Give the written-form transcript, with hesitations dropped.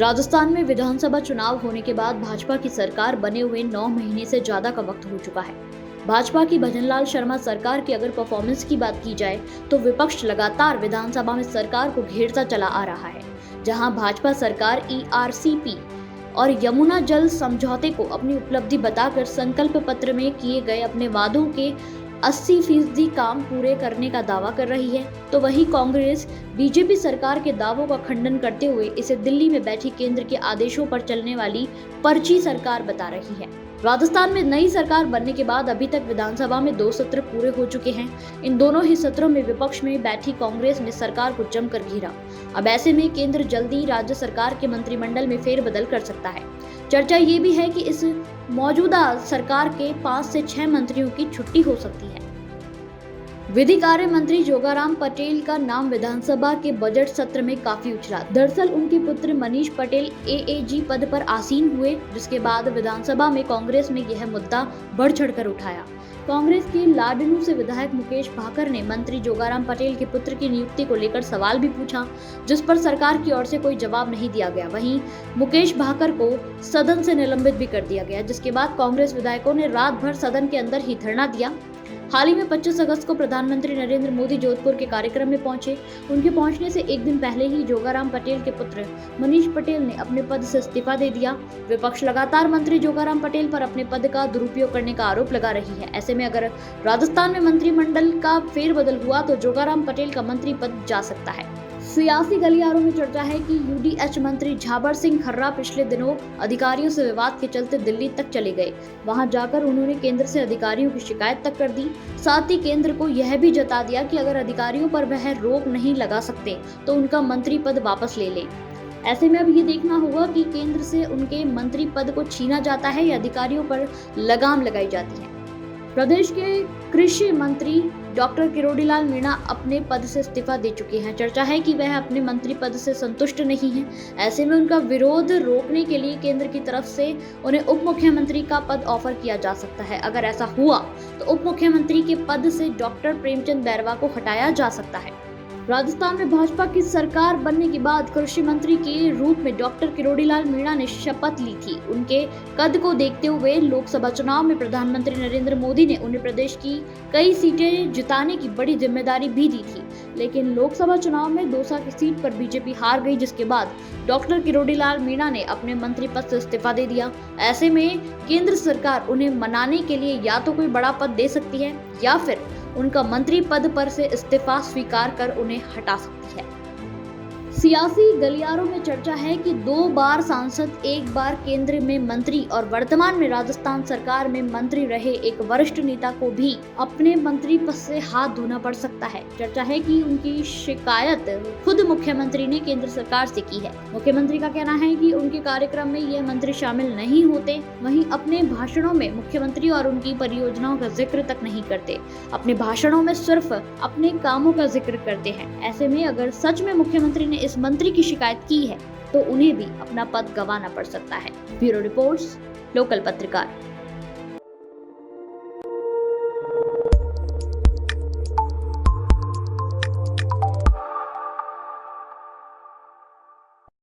राजस्थान में विधानसभा चुनाव होने के बाद भाजपा की सरकार बने हुए 9 महीने से ज्यादा का वक्त हो चुका है। भाजपा की भजनलाल शर्मा सरकार की अगर परफॉर्मेंस की बात की जाए तो विपक्ष लगातार विधानसभा में सरकार को घेरता चला आ रहा है। जहां भाजपा सरकार ERCP और यमुना जल समझौते को अपनी उपलब्धि बताकर संकल्प पत्र में किए गए अपने वादों के 80% काम पूरे करने का दावा कर रही है, तो वहीं कांग्रेस बीजेपी सरकार के दावों का खंडन करते हुए इसे दिल्ली में बैठी केंद्र के आदेशों पर चलने वाली पर्ची सरकार बता रही है। राजस्थान में नई सरकार बनने के बाद अभी तक विधानसभा में 2 सत्र पूरे हो चुके हैं। इन दोनों ही सत्रों में विपक्ष में बैठी कांग्रेस ने सरकार को जमकर घेरा। अब ऐसे में केंद्र जल्दी राज्य सरकार के मंत्रिमंडल में फेरबदल कर सकता है। चर्चा ये भी है कि इस मौजूदा सरकार के 5 से 6 मंत्रियों की छुट्टी हो सकती है। विधि कार्य मंत्री जोगाराम पटेल का नाम विधानसभा के बजट सत्र में काफी उछला। दरअसल उनके पुत्र मनीष पटेल AAG पद पर आसीन हुए, जिसके बाद विधानसभा में कांग्रेस ने यह मुद्दा बढ़ चढ़कर उठाया। कांग्रेस के लाडनू से विधायक मुकेश भाकर ने मंत्री जोगाराम पटेल के पुत्र की नियुक्ति को लेकर सवाल भी पूछा, जिस पर सरकार की ओर से कोई जवाब नहीं दिया गया। वहीं मुकेश भाकर को सदन से निलंबित भी कर दिया गया, जिसके बाद कांग्रेस विधायकों ने रात भर सदन के अंदर ही धरना दिया। हाल ही में 25 अगस्त को प्रधानमंत्री नरेंद्र मोदी जोधपुर के कार्यक्रम में पहुंचे। उनके पहुंचने से एक दिन पहले ही जोगाराम पटेल के पुत्र मनीष पटेल ने अपने पद से इस्तीफा दे दिया। विपक्ष लगातार मंत्री जोगाराम पटेल पर अपने पद का दुरुपयोग करने का आरोप लगा रही है। ऐसे में अगर राजस्थान में मंत्रिमंडल का फेरबदल हुआ तो जोगाराम पटेल का मंत्री पद जा सकता है। सियासी गलियारों में चर्चा है कि UDH मंत्री झाबर सिंह खर्रा पिछले दिनों अधिकारियों से विवाद के चलते दिल्ली तक चले गए। वहां जाकर उन्होंने केंद्र से अधिकारियों की शिकायत तक कर दी। साथ ही केंद्र को यह भी जता दिया कि अगर अधिकारियों पर वह रोक नहीं लगा सकते तो उनका मंत्री पद वापस ले लें। ऐसे में अब ये देखना होगा कि केंद्र से उनके मंत्री पद को छीना जाता है या अधिकारियों पर लगाम लगाई जाती है। प्रदेश के कृषि मंत्री डॉक्टर किरोड़ीलाल मीणा अपने पद से इस्तीफा दे चुके हैं। चर्चा है कि वह अपने मंत्री पद से संतुष्ट नहीं हैं। ऐसे में उनका विरोध रोकने के लिए केंद्र की तरफ से उन्हें उप मुख्यमंत्री का पद ऑफर किया जा सकता है। अगर ऐसा हुआ तो उप मुख्यमंत्री के पद से डॉक्टर प्रेमचंद बैरवा को हटाया जा सकता है। राजस्थान में भाजपा की सरकार बनने के बाद कृषि मंत्री के रूप में डॉक्टर किरोड़ीलाल मीणा ने शपथ ली थी। उनके कद को देखते हुए लोकसभा चुनाव में प्रधानमंत्री नरेंद्र मोदी ने उन्हें प्रदेश की कई सीटें जिताने की बड़ी जिम्मेदारी भी दी थी, लेकिन लोकसभा चुनाव में दौसा की सीट पर बीजेपी हार गई, जिसके बाद डॉक्टर किरोड़ीलाल मीणा ने अपने मंत्री पद से इस्तीफा दे दिया। ऐसे में केंद्र सरकार उन्हें मनाने के लिए या तो कोई बड़ा पद दे सकती है या फिर उनका मंत्री पद पर से इस्तीफा स्वीकार कर उन्हें हटा सकती है। सियासी गलियारों में चर्चा है कि 2 बार सांसद, 1 बार केंद्र में मंत्री और वर्तमान में राजस्थान सरकार में मंत्री रहे एक वरिष्ठ नेता को भी अपने मंत्री पद से हाथ धोना पड़ सकता है। चर्चा है कि उनकी शिकायत खुद मुख्यमंत्री ने केंद्र सरकार से की है। मुख्यमंत्री का कहना है कि उनके कार्यक्रम में ये मंत्री शामिल नहीं होते। वहीं अपने भाषणों में मुख्यमंत्री और उनकी परियोजनाओं का जिक्र तक नहीं करते। अपने भाषणों में सिर्फ अपने कामों का जिक्र करते हैं। ऐसे में अगर सच में मुख्यमंत्री ने इस मंत्री की शिकायत की है तो उन्हें भी अपना पद गंवाना पड़ सकता है। ब्यूरो रिपोर्ट्स, लोकल पत्रकार।